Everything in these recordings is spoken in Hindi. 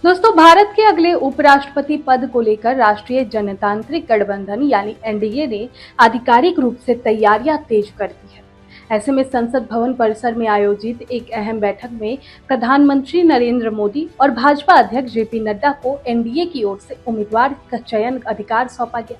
दोस्तों, भारत के अगले उपराष्ट्रपति पद को लेकर राष्ट्रीय जनतांत्रिक गठबंधन यानी एनडीए ने आधिकारिक रूप से तैयारियां तेज कर दी है। ऐसे में संसद भवन परिसर में आयोजित एक अहम बैठक में प्रधानमंत्री नरेंद्र मोदी और भाजपा अध्यक्ष जेपी नड्डा को एनडीए की ओर से उम्मीदवार का चयन अधिकार सौंपा गया।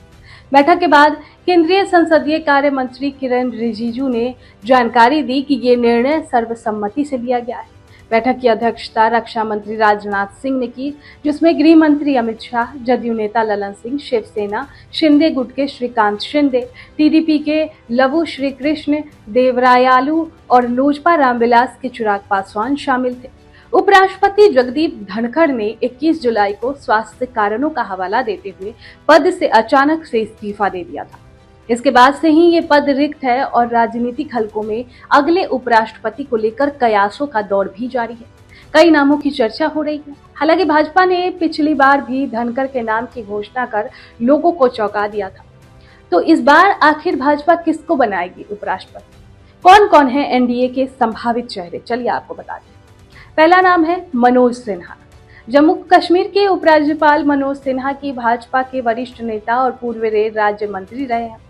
बैठक के बाद केंद्रीय संसदीय कार्य मंत्री किरेन रिजिजू ने जानकारी दी कि ये निर्णय सर्वसम्मति से लिया गया है। बैठक की अध्यक्षता रक्षा मंत्री राजनाथ सिंह ने की, जिसमें गृह मंत्री अमित शाह, जदयू नेता ललन सिंह, शिवसेना शिंदे गुट के श्रीकांत शिंदे, टीडीपी के लवु श्रीकृष्ण देवरायालू और लोजपा रामविलास के चिराग पासवान शामिल थे। उपराष्ट्रपति जगदीप धनखड़ ने 21 जुलाई को स्वास्थ्य कारणों का हवाला देते हुए पद से अचानक से इस्तीफा दे दिया था। इसके बाद से ही ये पद रिक्त है और राजनीतिक हलकों में अगले उपराष्ट्रपति को लेकर कयासों का दौर भी जारी है। कई नामों की चर्चा हो रही है। हालांकि भाजपा ने पिछली बार भी धनखड़ के नाम की घोषणा कर लोगों को चौंका दिया था। तो इस बार आखिर भाजपा किसको बनाएगी उपराष्ट्रपति? कौन कौन है एनडीए के संभावित चेहरे? चलिए आपको बताते हैं। पहला नाम है मनोज सिन्हा। जम्मू कश्मीर के उपराज्यपाल मनोज सिन्हा की भाजपा के वरिष्ठ नेता और पूर्व रेल राज्य मंत्री रहे हैं।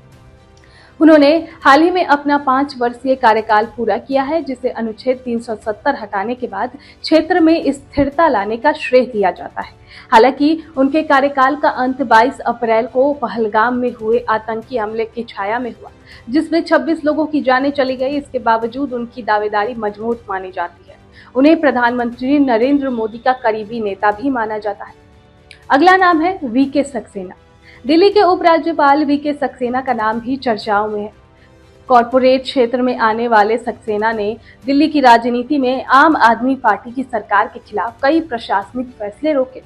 उन्होंने हाल ही में अपना 5 वर्षीय कार्यकाल पूरा किया है, जिसे अनुच्छेद 370 हटाने के बाद क्षेत्र में स्थिरता लाने का श्रेय दिया जाता है। हालांकि उनके कार्यकाल का अंत 22 अप्रैल को पहलगाम में हुए आतंकी हमले की छाया में हुआ, जिसमें 26 लोगों की जानें चली गई। इसके बावजूद उनकी दावेदारी मजबूत मानी जाती है। उन्हें प्रधानमंत्री नरेंद्र मोदी का करीबी नेता भी माना जाता है। अगला नाम है वीके सक्सेना। दिल्ली के उपराज्यपाल वीके सक्सेना का नाम भी चर्चाओं में है। कॉरपोरेट क्षेत्र में आने वाले सक्सेना ने दिल्ली की राजनीति में आम आदमी पार्टी की सरकार के खिलाफ कई प्रशासनिक फैसले रोके,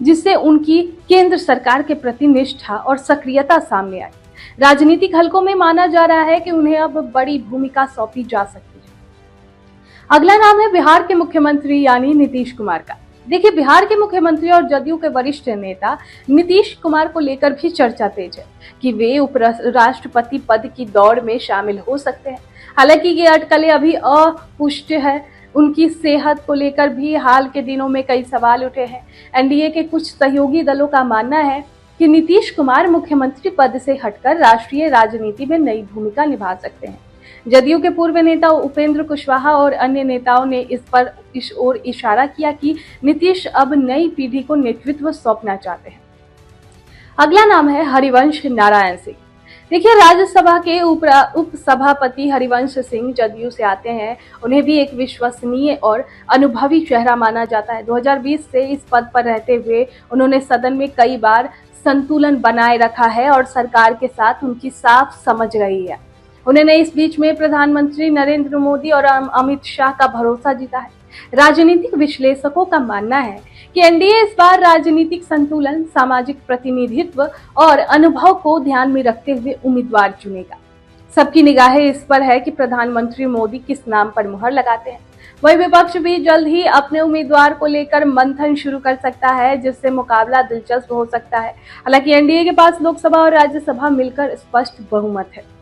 जिससे उनकी केंद्र सरकार के प्रति निष्ठा और सक्रियता सामने आई। राजनीतिक हलकों में माना जा रहा है कि उन्हें अब बड़ी भूमिका सौंपी जा सकती है। अगला नाम है बिहार के मुख्यमंत्री यानी नीतीश कुमार का। देखिए, बिहार के मुख्यमंत्री और जदयू के वरिष्ठ नेता नीतीश कुमार को लेकर भी चर्चा तेज है कि वे उपराष्ट्रपति पद की दौड़ में शामिल हो सकते हैं। हालांकि ये अटकलें अभी अपुष्ट है। उनकी सेहत को लेकर भी हाल के दिनों में कई सवाल उठे हैं। एनडीए के कुछ सहयोगी दलों का मानना है कि नीतीश कुमार मुख्यमंत्री पद से हटकर राष्ट्रीय राजनीति में नई भूमिका निभा सकते हैं। जदयू के पूर्व नेता उपेंद्र कुशवाहा और अन्य नेताओं ने इस ओर इशारा किया कि नीतीश अब नई पीढ़ी को नेतृत्व सौंपना चाहते हैं। अगला नाम है हरिवंश नारायण सिंह। देखिए, राज्यसभा के उप सभापति हरिवंश सिंह जदयू से आते हैं। उन्हें भी एक विश्वसनीय और अनुभवी चेहरा माना जाता है। 2020 से इस पद पर रहते हुए उन्होंने सदन में कई बार संतुलन बनाए रखा है और सरकार के साथ उनकी साफ समझ रही है। उन्होंने इस बीच में प्रधानमंत्री नरेंद्र मोदी और अमित शाह का भरोसा जीता है। राजनीतिक विश्लेषकों का मानना है कि एनडीए इस बार राजनीतिक संतुलन, सामाजिक प्रतिनिधित्व और अनुभव को ध्यान में रखते हुए उम्मीदवार चुनेगा। सबकी निगाहें इस पर है कि प्रधानमंत्री मोदी किस नाम पर मुहर लगाते हैं। वही विपक्ष भी जल्द ही अपने उम्मीदवार को लेकर मंथन शुरू कर सकता है, जिससे मुकाबला दिलचस्प हो सकता है। हालांकि एनडीए के पास लोकसभा और राज्यसभा मिलकर स्पष्ट बहुमत है।